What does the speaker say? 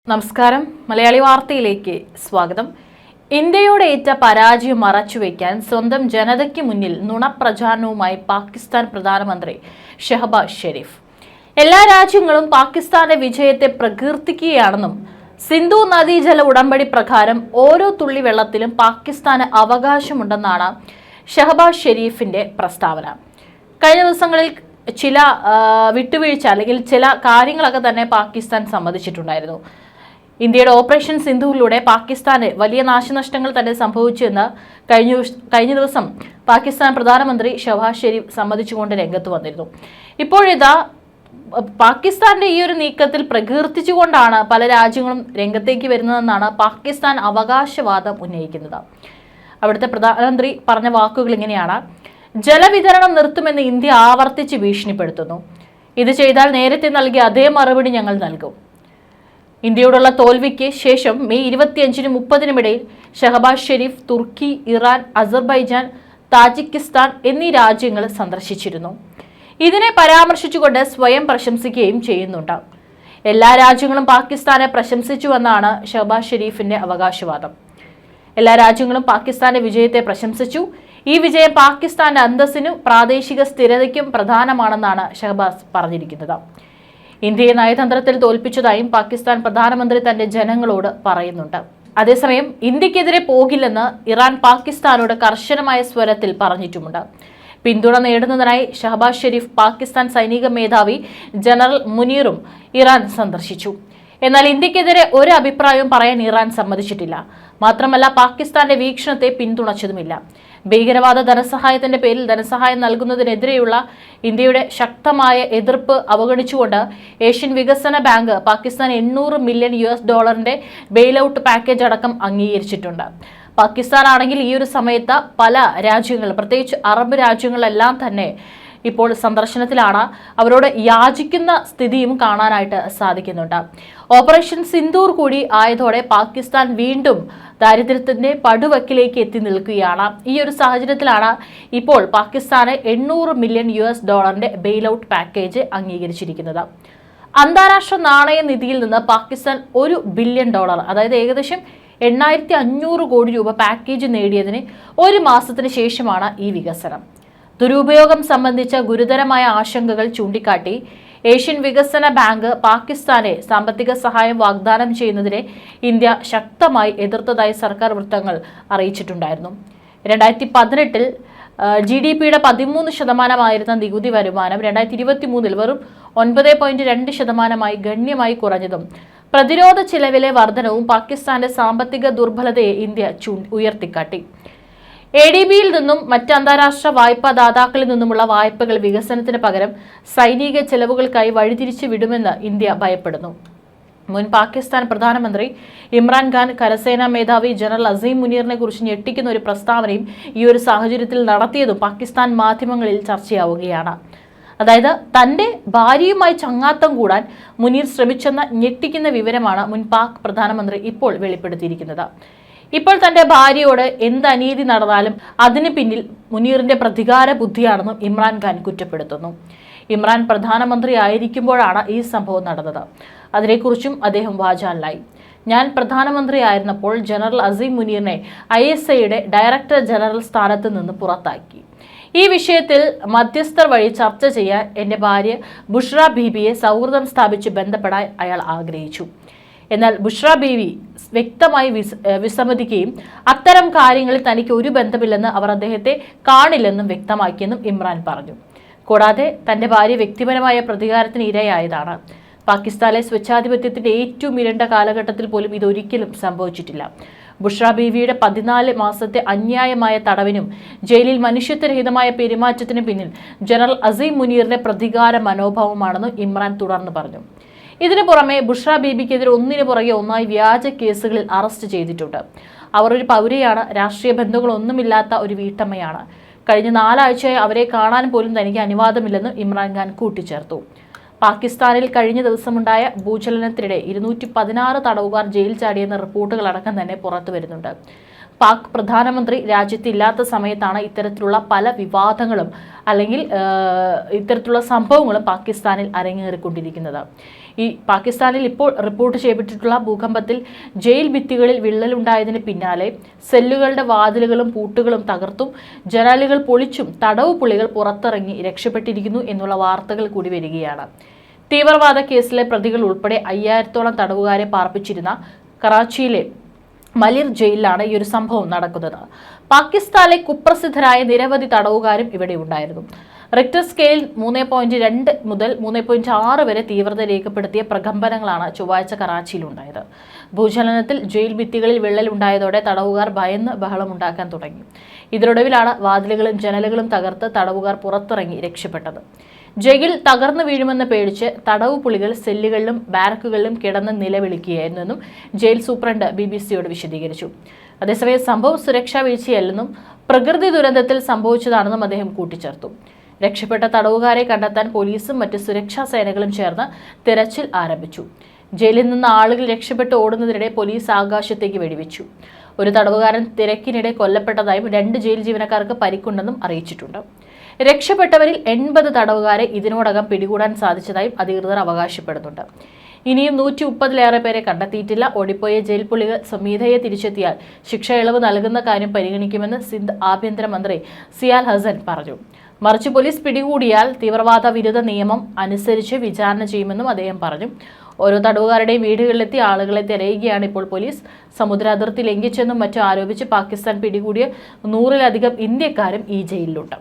നമസ്കാരം മലയാളി വാർത്തയിലേക്ക് സ്വാഗതം. ഇന്ത്യയോട് ഏറ്റ പരാജയം മറച്ചുവെക്കാൻ സ്വന്തം ജനതയ്ക്ക് മുന്നിൽ നുണപ്രചാരണവുമായി പാകിസ്ഥാൻ പ്രധാനമന്ത്രി ഷഹബാസ് ഷെരീഫ്. എല്ലാ രാജ്യങ്ങളും പാകിസ്ഥാന്റെ വിജയത്തെ പ്രകീർത്തിക്കുകയാണെന്നും സിന്ധു നദീജല ഉടമ്പടി പ്രകാരം ഓരോ തുള്ളി വെള്ളത്തിലും പാകിസ്ഥാന് അവകാശമുണ്ടെന്നാണ് ഷഹബാസ് ഷെരീഫിന്റെ പ്രസ്താവന. കഴിഞ്ഞ ദിവസങ്ങളിൽ ചില വിട്ടുവീഴ്ച അല്ലെങ്കിൽ ചില കാര്യങ്ങളൊക്കെ തന്നെ പാകിസ്ഥാൻ സമ്മതിച്ചിട്ടുണ്ടായിരുന്നു. ഇന്ത്യയുടെ ഓപ്പറേഷൻ സിന്ധുവിലൂടെ പാകിസ്ഥാന് വലിയ നാശനഷ്ടങ്ങൾ തന്നെ സംഭവിച്ചുവെന്ന് കഴിഞ്ഞ ദിവസം പാകിസ്ഥാൻ പ്രധാനമന്ത്രി ഷഹബാസ് ഷെരീഫ് സമ്മതിച്ചുകൊണ്ട് രംഗത്ത് വന്നിരുന്നു. ഇപ്പോഴിതാ പാകിസ്ഥാന്റെ ഈ ഒരു നീക്കത്തിൽ പ്രകീർത്തിച്ചുകൊണ്ടാണ് പല രാജ്യങ്ങളും രംഗത്തേക്ക് വരുന്നതെന്നാണ് പാകിസ്ഥാൻ അവകാശവാദം ഉന്നയിക്കുന്നത്. അവിടുത്തെ പ്രധാനമന്ത്രി പറഞ്ഞ വാക്കുകൾ ഇങ്ങനെയാണ്: ജലവിതരണം നിർത്തുമെന്ന് ഇന്ത്യ ആവർത്തിച്ച് ഭീഷണിപ്പെടുത്തുന്നു. ഇത് ചെയ്താൽ നേരത്തെ നൽകിയ അതേ മറുപടി ഞങ്ങൾ നൽകും. ഇന്ത്യയോടുള്ള തോൽവിക്ക് ശേഷം മെയ് 25-നും 30-നും ഇടയിൽ ഷഹബാസ് ഷെരീഫ് തുർക്കി, ഇറാൻ, അസർബൈജാൻ, താജിക്കിസ്ഥാൻ എന്നീ രാജ്യങ്ങൾ സന്ദർശിച്ചിരുന്നു. ഇതിനെ പരാമർശിച്ചുകൊണ്ട് സ്വയം പ്രശംസിക്കുകയും ചെയ്യുന്നുണ്ട്. എല്ലാ രാജ്യങ്ങളും പാകിസ്ഥാനെ പ്രശംസിച്ചുവെന്നാണ് ഷഹബാസ് ഷെരീഫിന്റെ അവകാശവാദം. എല്ലാ രാജ്യങ്ങളും പാകിസ്ഥാന്റെ വിജയത്തെ പ്രശംസിച്ചു. ഈ വിജയം പാകിസ്ഥാന്റെ അന്തസ്സിനും പ്രാദേശിക സ്ഥിരതയ്ക്കും പ്രധാനമാണെന്നാണ് ഷഹബാസ് പറഞ്ഞിരിക്കുന്നത്. ഇന്ത്യയെ നയതന്ത്രത്തിൽ തോൽപ്പിച്ചതായും പാകിസ്ഥാൻ പ്രധാനമന്ത്രി തന്റെ ജനങ്ങളോട് പറയുന്നുണ്ട്. അതേസമയം ഇന്ത്യക്കെതിരെ പോകില്ലെന്ന് ഇറാൻ പാകിസ്ഥാനോട് കർശനമായ സ്വരത്തിൽ പറഞ്ഞിട്ടുമുണ്ട്. പിന്തുണ നേടുന്നതിനായി ഷഹബാസ് ഷെരീഫ് പാകിസ്ഥാൻ സൈനിക മേധാവി ജനറൽ മുനീറും ഇറാൻ സന്ദർശിച്ചു. എന്നാൽ ഇന്ത്യക്കെതിരെ ഒരു അഭിപ്രായവും പറയാൻ ഇറാൻ സമ്മതിച്ചിട്ടില്ല. മാത്രമല്ല, പാകിസ്ഥാന്റെ വീക്ഷണത്തെ പിന്തുണച്ചതുമില്ല. ഭീകരവാദ ധനസഹായത്തിന്റെ പേരിൽ ധനസഹായം നൽകുന്നതിനെതിരെയുള്ള ഇന്ത്യയുടെ ശക്തമായ എതിർപ്പ് അവഗണിച്ചുകൊണ്ട് ഏഷ്യൻ വികസന ബാങ്ക് പാകിസ്ഥാൻ $800 മില്യൺ ബെയിലൌട്ട് പാക്കേജ് അടക്കം അംഗീകരിച്ചിട്ടുണ്ട്. പാകിസ്ഥാൻ ആണെങ്കിൽ ഈ ഒരു സമയത്ത് പല രാജ്യങ്ങൾ, പ്രത്യേകിച്ച് അറബ് രാജ്യങ്ങളെല്ലാം തന്നെ ഇപ്പോൾ സന്ദർശനത്തിലാണ്. അവരോട് യാചിക്കുന്ന സ്ഥിതിയും കാണാനായിട്ട് സാധിക്കുന്നുണ്ട്. ഓപ്പറേഷൻ സിന്ദൂർ കൂടി ആയതോടെ പാകിസ്ഥാൻ വീണ്ടും ദാരിദ്ര്യത്തിന്റെ പടുവക്കിലേക്ക് എത്തി നിൽക്കുകയാണ്. ഈ ഒരു സാഹചര്യത്തിലാണ് ഇപ്പോൾ പാകിസ്ഥാന് $800 മില്യൺ ബെയിലൌട്ട് പാക്കേജ് അംഗീകരിച്ചിരിക്കുന്നത്. അന്താരാഷ്ട്ര നാണയ നിധിയിൽ നിന്ന് പാകിസ്ഥാൻ $1 ബില്യൺ, അതായത് ഏകദേശം 8500 കോടി രൂപ പാക്കേജ് നേടിയതിന് ഒരു മാസത്തിന് ശേഷമാണ് ഈ വികസനം. ദുരുപയോഗം സംബന്ധിച്ച ഗുരുതരമായ ആശങ്കകൾ ചൂണ്ടിക്കാട്ടി ഏഷ്യൻ വികസന ബാങ്ക് പാകിസ്ഥാനെ സാമ്പത്തിക സഹായം വാഗ്ദാനം ചെയ്യുന്നതിനെ ഇന്ത്യ ശക്തമായി എതിർത്തതായി സർക്കാർ അറിയിച്ചിട്ടുണ്ടായിരുന്നു. 2018-ൽ GDP-യുടെ 13% നികുതി വരുമാനം 2023-ൽ വെറും 9.2% ഗണ്യമായി കുറഞ്ഞതും പ്രതിരോധ ചിലവിലെ വർധനവും പാകിസ്ഥാന്റെ സാമ്പത്തിക ദുർബലതയെ ഇന്ത്യ ഉയർത്തിക്കാട്ടി. ADB-യിൽ നിന്നും മറ്റ് അന്താരാഷ്ട്ര വായ്പാ ദാതാക്കളിൽ നിന്നുമുള്ള വായ്പകൾ വികസനത്തിന് പകരം സൈനിക ചെലവുകൾക്കായി വഴിതിരിച്ചു വിടുമെന്ന് ഇന്ത്യ ഭയപ്പെടുന്നു. മുൻ പാകിസ്ഥാൻ പ്രധാനമന്ത്രി ഇമ്രാൻഖാൻ കരസേനാ മേധാവി ജനറൽ അസീം മുനീറിനെ കുറിച്ച് ഞെട്ടിക്കുന്ന ഒരു പ്രസ്താവനയും ഈ ഒരു സാഹചര്യത്തിൽ നടത്തിയതും പാകിസ്ഥാൻ മാധ്യമങ്ങളിൽ ചർച്ചയാവുകയാണ്. അതായത് തന്റെ ഭാര്യയുമായി ചങ്ങാത്തം കൂടാൻ മുനീർ ശ്രമിച്ചെന്ന ഞെട്ടിക്കുന്ന വിവരമാണ് മുൻ പാക് പ്രധാനമന്ത്രി ഇപ്പോൾ വെളിപ്പെടുത്തിയിരിക്കുന്നത്. ഇപ്പോൾ തന്റെ ഭാര്യയോട് എന്ത് അനീതി നടന്നാലും അതിന് പിന്നിൽ മുനീറിന്റെ പ്രതികാര ബുദ്ധിയാണെന്നും ഇമ്രാൻഖാൻ കുറ്റപ്പെടുത്തുന്നു. ഇമ്രാൻ പ്രധാനമന്ത്രി ആയിരിക്കുമ്പോഴാണ് ഈ സംഭവം നടന്നത്. അതിനെക്കുറിച്ചും അദ്ദേഹം വാചാലനായി. ഞാൻ പ്രധാനമന്ത്രി ആയിരുന്നപ്പോൾ ജനറൽ അസീം മുനീറിനെ ISIയുടെ ഡയറക്ടർ ജനറൽ സ്ഥാനത്ത് നിന്ന് പുറത്താക്കി. ഈ വിഷയത്തിൽ മധ്യസ്ഥർ വഴി ചർച്ച ചെയ്യാൻ എന്റെ ഭാര്യ ബുഷ്ര ബീബിയെ സൗഹൃദം സ്ഥാപിച്ച് ബന്ധപ്പെടാൻ അയാൾ ആഗ്രഹിച്ചു. എന്നാൽ ബുഷ്ര ബീവി വ്യക്തമായി വിസമ്മതിക്കുകയും അത്തരം കാര്യങ്ങളിൽ തനിക്ക് ഒരു ബന്ധമില്ലെന്ന് അവർ അദ്ദേഹത്തെ കാണില്ലെന്നും വ്യക്തമാക്കിയെന്നും ഇമ്രാൻ പറഞ്ഞു. കൂടാതെ തന്റെ ഭാര്യ വ്യക്തിപരമായ പ്രതികാരത്തിന് ഇരയായതാണ്. പാകിസ്ഥാനിലെ സ്വച്ഛാധിപത്യത്തിന്റെ ഏറ്റവും ഇരുണ്ട കാലഘട്ടത്തിൽ പോലും ഇതൊരിക്കലും സംഭവിച്ചിട്ടില്ല. ബുഷ്ര ബീവിയുടെ 14 മാസത്തെ അന്യായമായ തടവിനും ജയിലിൽ മനുഷ്യത്വരഹിതമായ പെരുമാറ്റത്തിനും പിന്നിൽ ജനറൽ അസീം മുനീറിന്റെ പ്രതികാര മനോഭാവമാണെന്നും ഇമ്രാൻ തുടർന്ന് പറഞ്ഞു. ഇതിനു പുറമെ ബുഷ്ര ബീബിക്കെതിരെ ഒന്നിനു പുറകെ ഒന്നായി വ്യാജ കേസുകളിൽ അറസ്റ്റ് ചെയ്തിട്ടുണ്ട്. അവർ ഒരു പൗരയാണ്, രാഷ്ട്രീയ ബന്ധങ്ങളൊന്നുമില്ലാത്ത ഒരു വീട്ടമ്മയാണ്. കഴിഞ്ഞ 4 ആഴ്ചയായി അവരെ കാണാൻ പോലും തനിക്ക് അനുവാദമില്ലെന്നും ഇമ്രാൻഖാൻ കൂട്ടിച്ചേർത്തു. പാകിസ്ഥാനിൽ കഴിഞ്ഞ ദിവസമുണ്ടായ ഭൂചലനത്തിനിടെ 216 തടവുകാർ ജയിൽ ചാടിയെന്ന റിപ്പോർട്ടുകളടക്കം തന്നെ പുറത്തു വരുന്നുണ്ട്. പാക് പ്രധാനമന്ത്രി രാജ്യത്തില്ലാത്ത സമയത്താണ് ഇത്തരത്തിലുള്ള പല വിവാദങ്ങളും അല്ലെങ്കിൽ ഇത്തരത്തിലുള്ള സംഭവങ്ങളും പാകിസ്ഥാനിൽ അരങ്ങേറിക്കൊണ്ടിരിക്കുന്നത്. ഈ പാകിസ്ഥാനിൽ ഇപ്പോൾ റിപ്പോർട്ട് ചെയ്യപ്പെട്ടിട്ടുള്ള ഭൂകമ്പത്തിൽ ജയിൽ ഭിത്തികളിൽ വിള്ളലുണ്ടായതിന് പിന്നാലെ സെല്ലുകളുടെ വാതിലുകളും പൂട്ടുകളും തകർത്തും ജനാലുകൾ പൊളിച്ചും തടവ് പുള്ളികൾ പുറത്തിറങ്ങി രക്ഷപ്പെട്ടിരിക്കുന്നു എന്നുള്ള വാർത്തകൾ കൂടി വരികയാണ്. തീവ്രവാദ കേസിലെ പ്രതികൾ ഉൾപ്പെടെ 5000-ഓളം തടവുകാരെ പാർപ്പിച്ചിരുന്ന കറാച്ചിയിലെ മലിർ ജയിലിലാണ് ഈ ഒരു സംഭവം നടക്കുന്നത്. പാകിസ്ഥാനിലെ കുപ്രസിദ്ധരായ നിരവധി തടവുകാരും ഇവിടെ ഉണ്ടായിരുന്നു. റിക്ടർ സ്കെയിൽ 3.2 മുതൽ 3.6 വരെ തീവ്രത രേഖപ്പെടുത്തിയ പ്രകമ്പനങ്ങളാണ് ചൊവ്വാഴ്ച കറാച്ചിയിലുണ്ടായത്. ഭൂചലനത്തിൽ ജയിൽ ഭിത്തികളിൽ വിള്ളലുണ്ടായതോടെ തടവുകാർ ഭയന്ന് ബഹളമുണ്ടാക്കാൻ തുടങ്ങി. ഇതിനൊടുവിലാണ് വാതിലുകളും ജനലുകളും തകർത്ത് തടവുകാർ പുറത്തിറങ്ങി രക്ഷപ്പെട്ടത്. ജയിൽ തകർന്നു വീഴുമെന്ന് പേടിച്ച് തടവ് പുള്ളികൾ സെല്ലുകളിലും ബാരക്കുകളിലും കിടന്ന് നിലവിളിക്കുകയായിരുന്നെന്നും ജയിൽ സൂപ്രണ്ട് BBC-യോട് വിശദീകരിച്ചു. അതേസമയം സംഭവം സുരക്ഷാ വീഴ്ചയല്ലെന്നും പ്രകൃതി ദുരന്തത്തിൽ സംഭവിച്ചതാണെന്നും അദ്ദേഹം കൂട്ടിച്ചേർത്തു. രക്ഷപ്പെട്ട തടവുകാരെ കണ്ടെത്താൻ പോലീസും മറ്റ് സുരക്ഷാ സേനകളും ചേർന്ന് തെരച്ചിൽ ആരംഭിച്ചു. ജയിലിൽ നിന്ന് ആളുകൾ രക്ഷപ്പെട്ട് ഓടുന്നതിനിടെ പോലീസ് ആകാശത്തേക്ക് വെടിവെച്ചു. ഒരു തടവുകാരൻ തിരക്കിനിടെ കൊല്ലപ്പെട്ടതായും 2 ജയിൽ ജീവനക്കാർക്ക് പരിക്കുണ്ടെന്നും അറിയിച്ചിട്ടുണ്ട്. രക്ഷപ്പെട്ടവരിൽ 80 തടവുകാരെ ഇതിനോടകം പിടികൂടാൻ സാധിച്ചതായും അധികൃതർ അവകാശപ്പെടുന്നുണ്ട്. ഇനിയും 130-ലേറെ പേരെ കണ്ടെത്തിയിട്ടില്ല. ഓടിപ്പോയ ജയിൽ പുള്ളികൾ സ്വമേധയെ തിരിച്ചെത്തിയാൽ ശിക്ഷ ഇളവ് നൽകുന്ന കാര്യം പരിഗണിക്കുമെന്ന് സിന്ധ് ആഭ്യന്തരമന്ത്രി സിയാൽ ഹസൻ പറഞ്ഞു. മറിച്ച് പോലീസ് പിടികൂടിയാൽ തീവ്രവാദ വിരുദ്ധ നിയമം അനുസരിച്ച് വിചാരണ ചെയ്യുമെന്നും അദ്ദേഹം പറഞ്ഞു. ഓരോ തടവുകാരുടെയും വീടുകളിലെത്തി ആളുകളെ തിരയുകയാണ് ഇപ്പോൾ പോലീസ്. സമുദ്ര അതിർത്തി ലംഘിച്ചെന്നും മറ്റും ആരോപിച്ച് പാകിസ്ഥാൻ പിടികൂടിയ 100-ലധികം ഇന്ത്യക്കാരും ഈ ജയിലിലുണ്ട്.